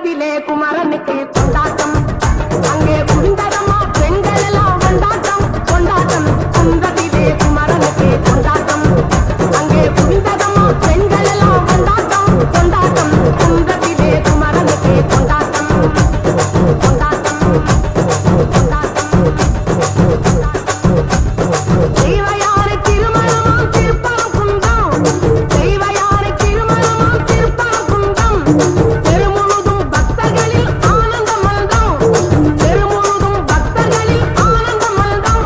குன்றத்திலே குமரனுக்கு கொண்டாட்டம் அங்கே குவிந்ததம்மா பெண்கள் எல்லாம் கொண்டாட்டம் கொண்டாட்டம் குன்றத்திலே குமரனுக்கு கொண்டாட்டம் அங்கே குவிந்ததம்மா பெண்கள் எல்லாம் கொண்டாட்டம் கொண்டாட்டம் குன்றத்திலே குமரனுக்கு கொண்டாட்டம் கொண்டாட்டம் கொண்டாட்டம் தெய்வயாரை திருமணமாம் திருப்பரங்குன்றம் தெய்வயாரை திருமணமாம் திருப்பரங்குன்றம் தெருமுழுதும் பக்தர்களில் ஆனந்த மல்தம் தெருமுழுதும் பக்தர்களில் ஆனந்த மல்தம்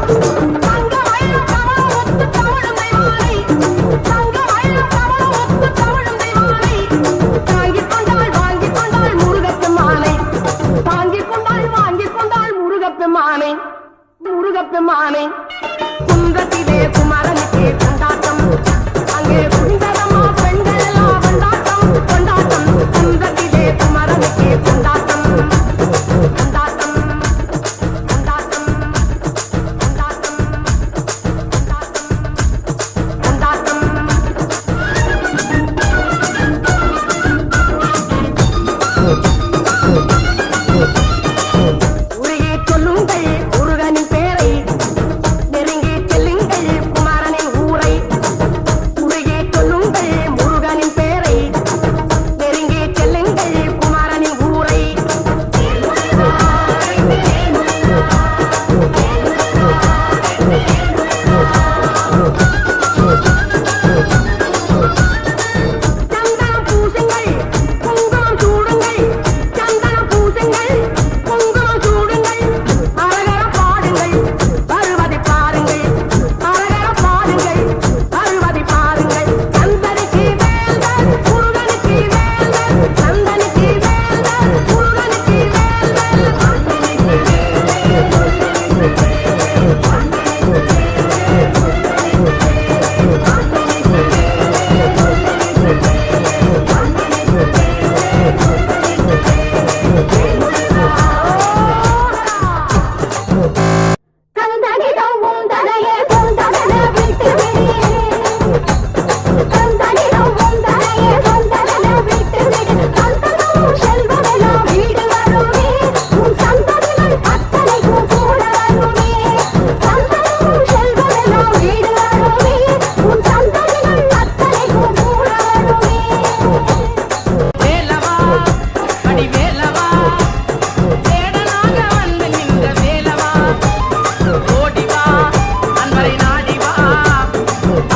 தங்க வயல் கவலம் ஒத்து தவழும் தெய்வானை தங்க வயல் கவலம் ஒத்து தவழும் தெய்வானை தாங்கிக் கொண்டாள் வாங்கிக் கொண்டாள் முருகப்பெருமானை தாங்கிக் கொண்டாள் வாங்கிக் கொண்டாள் முருகப்பெருமானை முருகப்பெருமானை குன்றத்திலே குமரனுக்கே கொண்டாட்டம் அங்கே குவிந்ததம்மா பெண்கள் எல்லாம் கொண்டாட்டம் கொண்டாட்டம் குன்றத்திலே குமரனுக்கே கொண்டாட்டம் கொண்டாட்டம் கொண்டாட்டம் கொண்டாட்டம் கொண்டாட்டம் உருகி சொல்லுங்கள் முருகனின் பேரை நெருங்கி செல்லுங்கள் குமரனின் ஊரை உருகி சொல்லுங்கள் முருகனின் பேரை நெருங்கி செல்லுங்கள் குமரனின் ஊரை சந்தனம் பூசுங்கள் குங்குமம் சூடுங்கள் சந்தனம் பூசுங்கள் குங்குமம் சூடுங்கள் அரகர பாடுங்கள் வருவதை பாருங்கள் அரகர பாடுங்கள் வருவதை பாருங்கள் சந்தனுக்கு வேந்தர் முருகனுக்கு வேந்தர் சந்தனுக்கு வேந்தர் முருகனுக்கு கந்தனிடம் உந்தனையே கொண்டன விட்டு விடு கந்தனிடம் உந்தனையே கொண்டன விட்டு விடு சந்தனமும் செல்வமெல்லாம் வீடு வருமே உன் சந்ததிகள் அத்தனைக்கும் கூட வருமே சந்தனமும் செல்வமெல்லாம் வீடு வருமே உன் சந்ததிகள் அத்தனைக்கும் கூட வருமே வேலவா அடி வேலவா தேடனாக வந்து நின்ற வேலவா ஓடிவா அன்பரை நாடிவா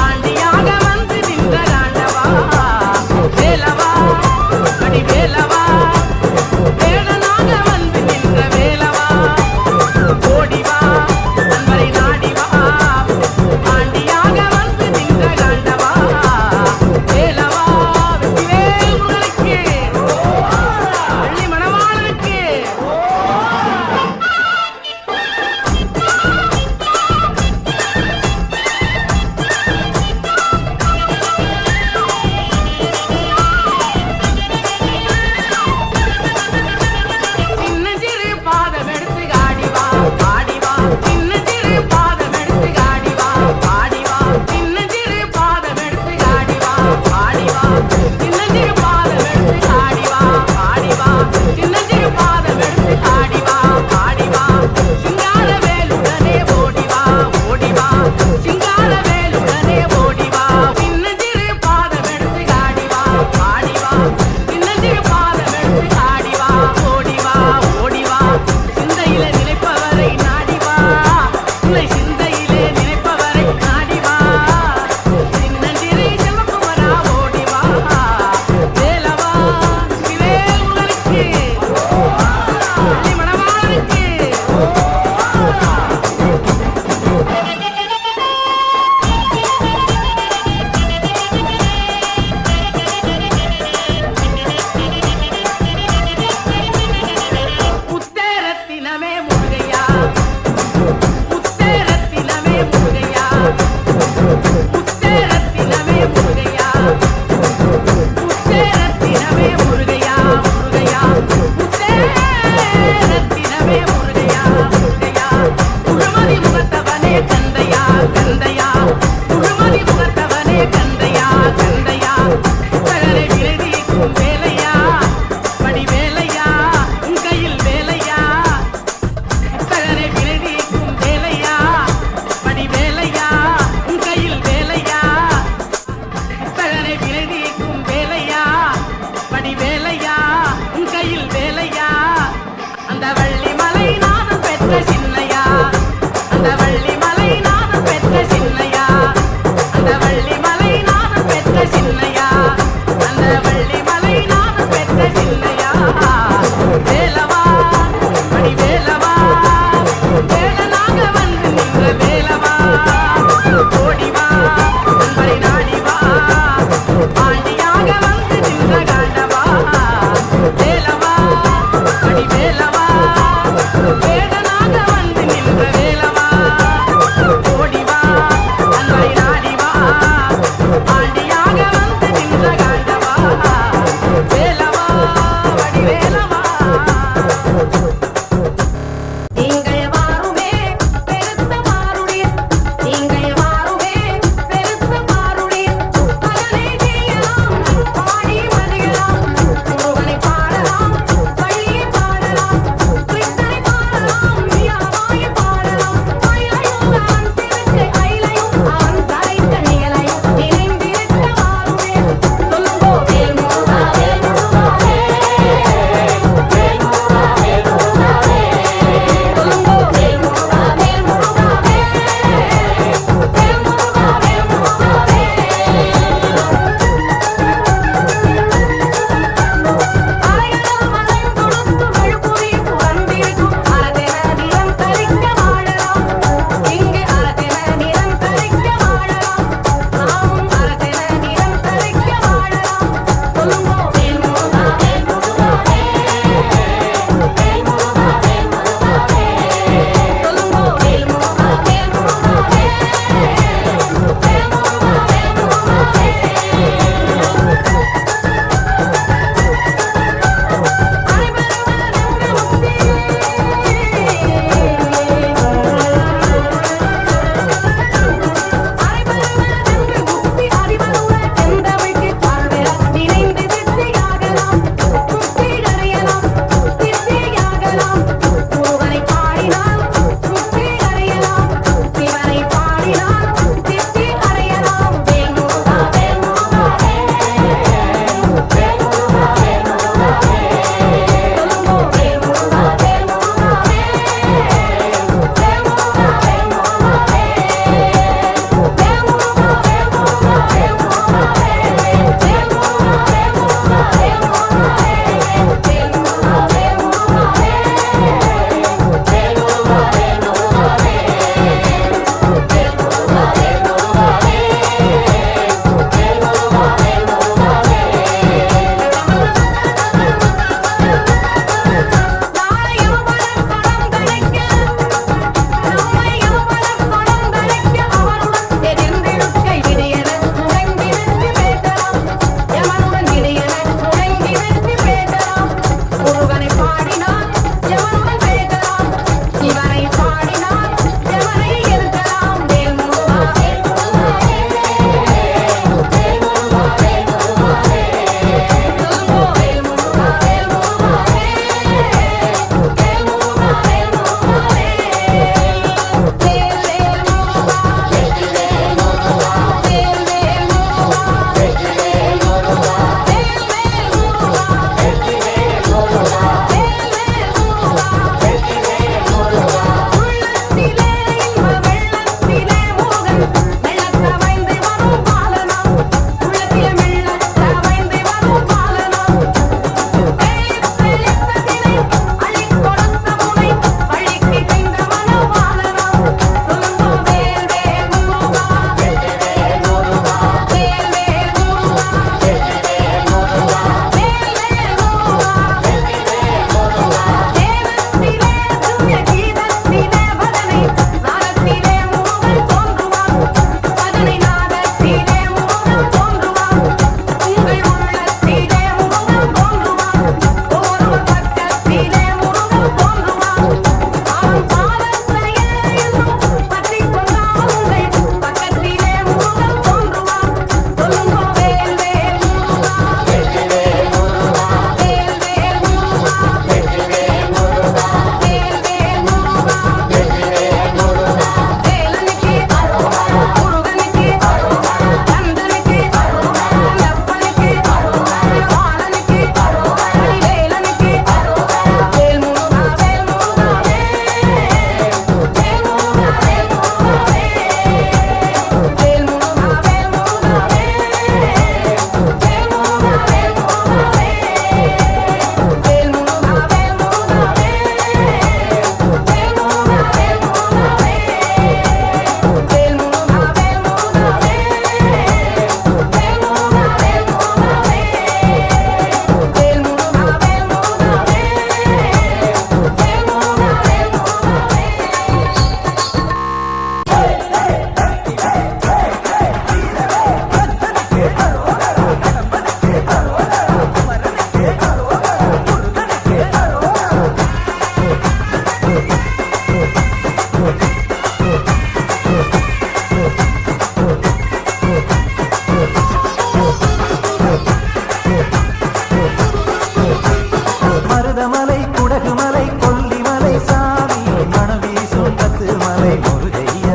ஆண்டியாக வந்து நின்ற ஆண்டவா வேலவா அடி வேலவா தேடனாக வந்து நின்ற வேலவா ஓடிவா அன்பரை நாடிவா ஆண்டியாக வந்து நின்ற ஆண்டவா வேலவா வெற்றிவேல் முருகனுக்கு வள்ளி மணவாளனுக்கு சின்னஞ்சிறு பாதம் எடுத்து ஆடிவா ஆடிவா சின்னஞ்சிறு பாதம் எடுத்து ஆடிவா ஆடிவா சின்னஞ்சிறு பாதம் எடுத்து ஆடிவா ஆடிவா சின்னஞ்சிறு பாதம் எடுத்து ஆடிவா ஆடிவா சின்னஞ்சிறு பாதம் எடுத்து ஆடிவா ஆடிவா சிங்கார வேலுடனே ஓடிவா ஓடிவா சிங்கார வேலுடனே ஓடிவா சின்னஞ்சிறு பாதம் எடுத்து ஆடிவா ஆடிவா சின்னஞ்சிறு பாதம் எடுத்து ஆடிவா ஓடிவா ஓடிவா சிந்தையில நினைப்பவரை நாடிவா உன்னை சிந்தையிலே நினைப்பவரை நாடிவா சின்னஞ்சிறு செல்வகுமரா ஓடிவா வேலவா சிவேல் முருகனுக்கு வள்ளி மணவாளனுக்கு முத்தேரத்தினமே முருகையா முத்தேரத்தினமே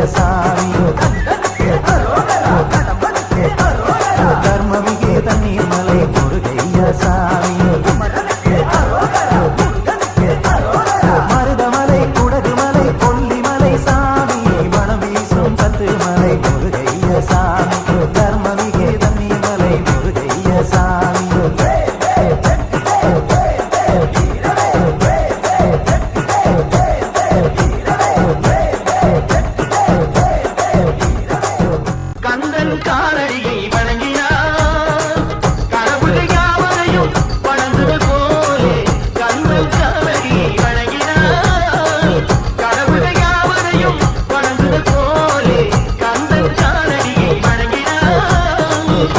சாமி தர்மமிகு தண்ணீர் மலை முருகையா சாமி மருதமலை குடகுமலை கொல்லிமலை சாமி மனம் வீசும் பத்து மலை முருகையா சாமி தர்மமிகு தண்ணீர் மலை முருகையா சாமி கந்தன் காலடியை வணங்கினார் கடவுள் யாவரையும் வணங்குவது போலே கந்தன் காலடியை வணங்கினார் கடவுள் யாவரையும் வணங்குவது போலே கந்தன் காலடியை வணங்கினார்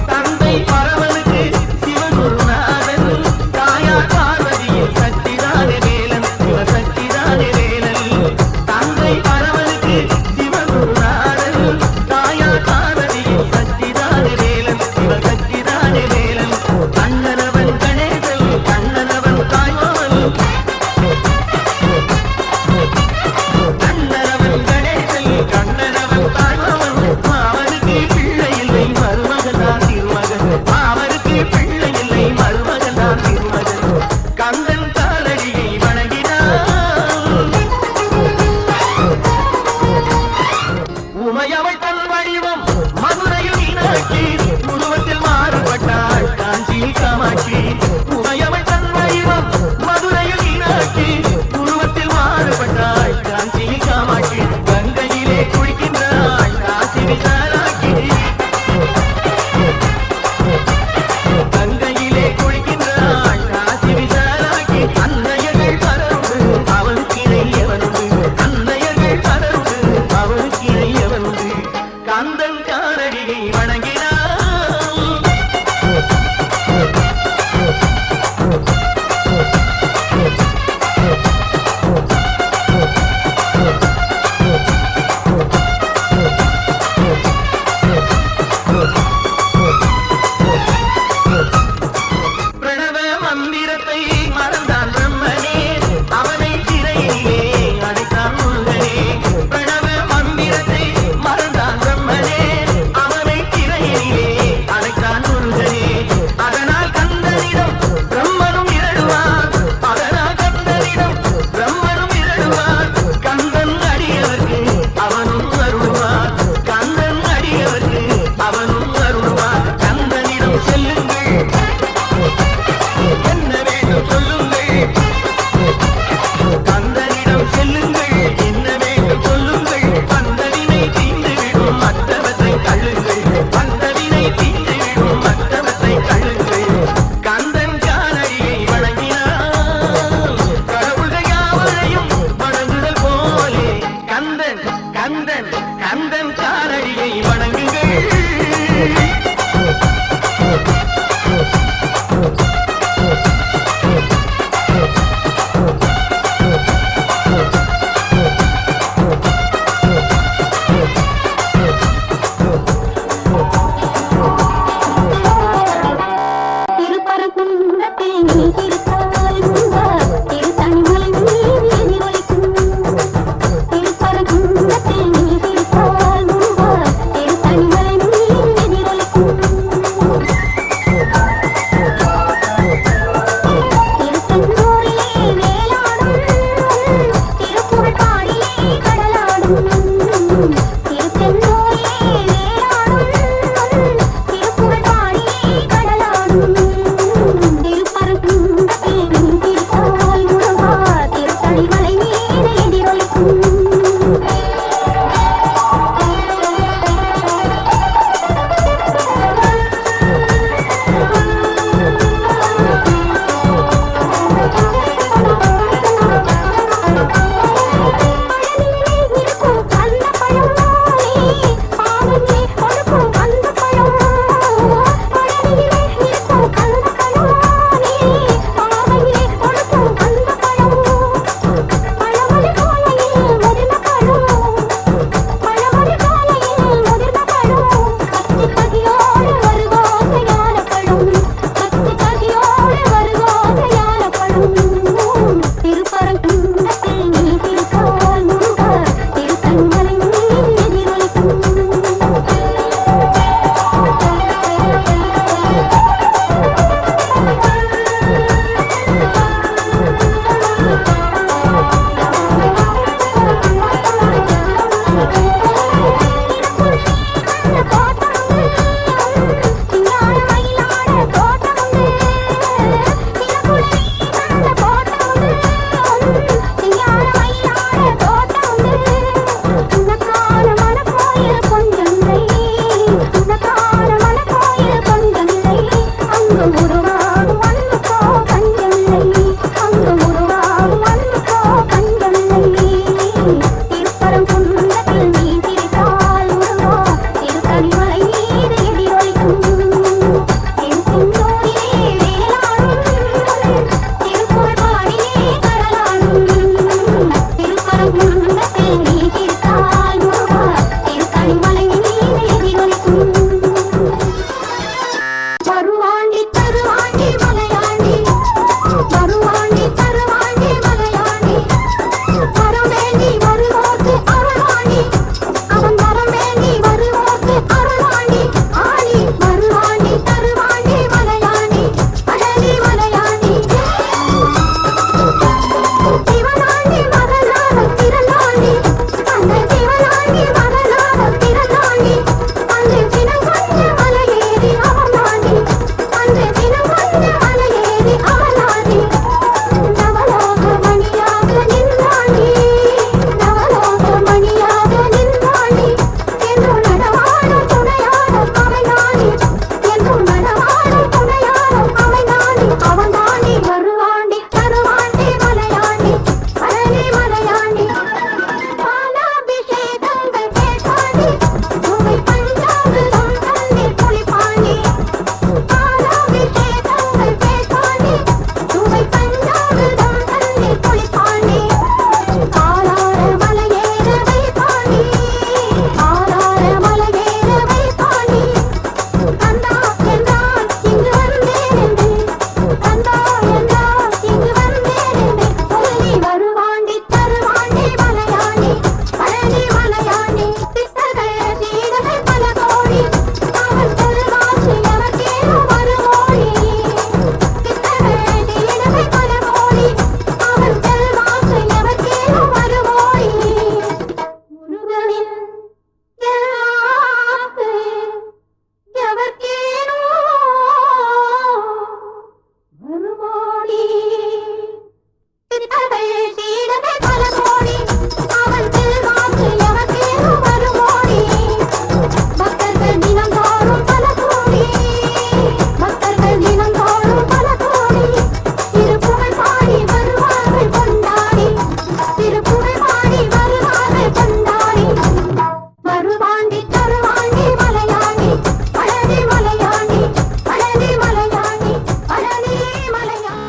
தந்தை பரவனுக்கு சிவகுருநாதன் தாயார் பார்வதியில் சக்திதானே வேலன் சிவசக்திதானே வேலன் தந்தை பரவனுக்கு சிவகுருநாதன் தாயார் பார்வதியில் சக்திதானே வேலன் சிவசக்திதானே வேலன் கண்ணனவன் கணேசன் கண்ணனவன் தாய்மாவன் கண்ணனவன் கணேசன் கண்ணனவன் தாய்மாவன் அவனுக்கு பிள்ளை இல்லை மருமகன் தான் திருமகன் அவருக்கு பிள்ளை இல்லை மருமகன் தான் திருமகன் கந்தன் காலடியை வணங்கினான் உமையவள் தன் வடிவம் மதுரையில் மீனாட்சி உருவத்தில் மாறுபட்டாள் காஞ்சியில் காமாட்சி உமையவள் தன் வடிவம் மதுரையில் மீனாட்சி உருவத்தில் மாறுபட்டாள் காஞ்சியில் காமாட்சி கங்கையிலே குளிக்கின்றாள் காசி விசாலாட்சி கங்கையிலே குளிக்கின்றாள் காசி விசாலாட்சி அன்னையர்கள் பலருண்டு அவனுக்கு இணையவனுண்டு அன்னையர்கள் பலருண்டு அவனுக்கு இணையவனுண்டு கந்தன் காலடியை வணங்கினான் பிரணவ மந்திரத்தை மறந்தான் பிரம்மனே அவனை சிறையிலே அடைத்தான் முருகனே பிரணவ மந்திரத்தை மறந்தான் பிரம்மனே அவனை சிறையிலே அடைத்தான் முருகனே அதனால் கந்தனிடம் பிரம்மனும் இரடுவான் அதனால் கந்தனிடம் பிரம்மனும் இரடுவான் கந்தன் அடியவர்க்கு அவனும் அருள்வான் கந்தன் அடியவர்க்கு அவனும் அருள்வான் கந்தனிடம் செல்லுங்கள் என்ன வேண்டும் சொல்லுங்கள் கந்தனிடம் செல்லுங்கள் என்ன வேண்டும் சொல்லுங்கள் வந்தவினை தீர்ந்துவிடும் மற்றவற்றை தள்ளுங்கள் வந்தவினை தீர்ந்துவிடும் மற்றவற்றை தள்ளுங்கள் கந்தன் காலடியை வணங்கினான் கடவுள்கள் யாவரையும் வணங்குதல் போலே கந்தன் கந்தன் கந்தன் காலடியை வணங்குங்கள் திருப்பரங்குன்றத்தில் நீ திருத்தால் முன்பார் திருத்தணிமலை நீர் எதிரொலிக்கும் திருப்பரங்குன்றத்தில் நீ திருத்தால் முன்பார் திருத்தணிமலை நீர் எதிரொலிக்கும் திருச்செந்தூரிலே வேலாடும் திருப்புகழ் பாடியே கடலாடும் திருச்செந்தூரிலே வேலாடும் திருப்புகழ் பாடியே கடலாடும் திருப்பரங்குன்றத்தில் நீ திருத்தால் முன்பார் திருத்தணிமலை நீர் எதிரொலிக்கும் பழனியிலே இருக்கும் கந்த பழம் நீ தீர்த்தால் முருகா திருத்தணி மலை மீது எதிரொலிக்கும் வருவாண்டி தருவாண்டி மலையாண்டி வருவாண்டி தருவாண்டி மலையாண்டி வரம் வேண்டி வருவோர்க்கு அருள்வாண்டி அவன் வரம் வேண்டி வருவோர்க்கு அருள்வாண்டி ஆடி வருவாண்டி தருவாண்டி மலையாண்டி அழகி மலையாண்டி சிவனாண்டி மகனாக பிறந்தாண்டி அந்த சிவனாண்டி மகனாக பிறந்தாண்டி அன்று தினம் கொஞ்ச மலையேறி அமர்ந்தாண்டி அன்று தினம் கொஞ்ச மலையேறி அமர்ந்தாண்டி நவலோக மணியாக நின்றாண்டி நவலோக மணியாக நின்றாண்டி என்றும் நடவாடும் துணையாடும் அமைந்தாண்டி என்றும் நடவாடும் துணையாடும் அமைந்தாண்டி அவன்தாண்டி வருவாண்டி தருவாண்டி மலையாண்டி அழகி மலையாண்டி பாலாபிஷேகங்கள் கேட்டாண்டி பூவை பஞ்சாமிர்தம் தண்ணீர் குளிப்பாண்டி பாலாபிஷேகங்கள் கேட்டாண்டி பூவை பஞ்சாமிர்தம் தண்ணீர் குளிப்பாண்டி ஆளார மலையேற வைப்பாண்டி ஆளார மலையேற வைப்பாண்டி கந்தா என்றால் இங்கு வந்தேன் என்று கந்தா என்றால் இங்கு வந்தேன் என்று சொல்லி வருவாண்டி தருவாண்டி மலையாண்டி அழகி மலையாண்டி சித்தர்கள் சீடர்கள் பல கோடி அவன் செல்வாசு எவர்க்கேனும் வருமோடி சித்தர்கள் சீடர்கள் பல கோடி அவன் செல்வாசு எவர்க்கேனும் வருமோடி முருகனின் செல்வாக்கு எவர்க்கேனும் வருமோடி சித்தர்கள் சீடர்கள் பல கோடி அவன் செல்வாக்கு எவர்க்கேனும் வருமோடி பக்தர்கள் தினந்தோறும் பல கோடி பக்தர்கள் தினந்தோறும் பல கோடி திருப்புகழ் பாடி வருவார்கள் கொண்டாடி திருப்புகழ் பாடி வருவார்கள் கொண்டாடி வருவாண்டி தருவாண்டி மலையாண்டி அழகி மலையாண்டி அழகி மலையாண்டி அழகி மலையாண்டி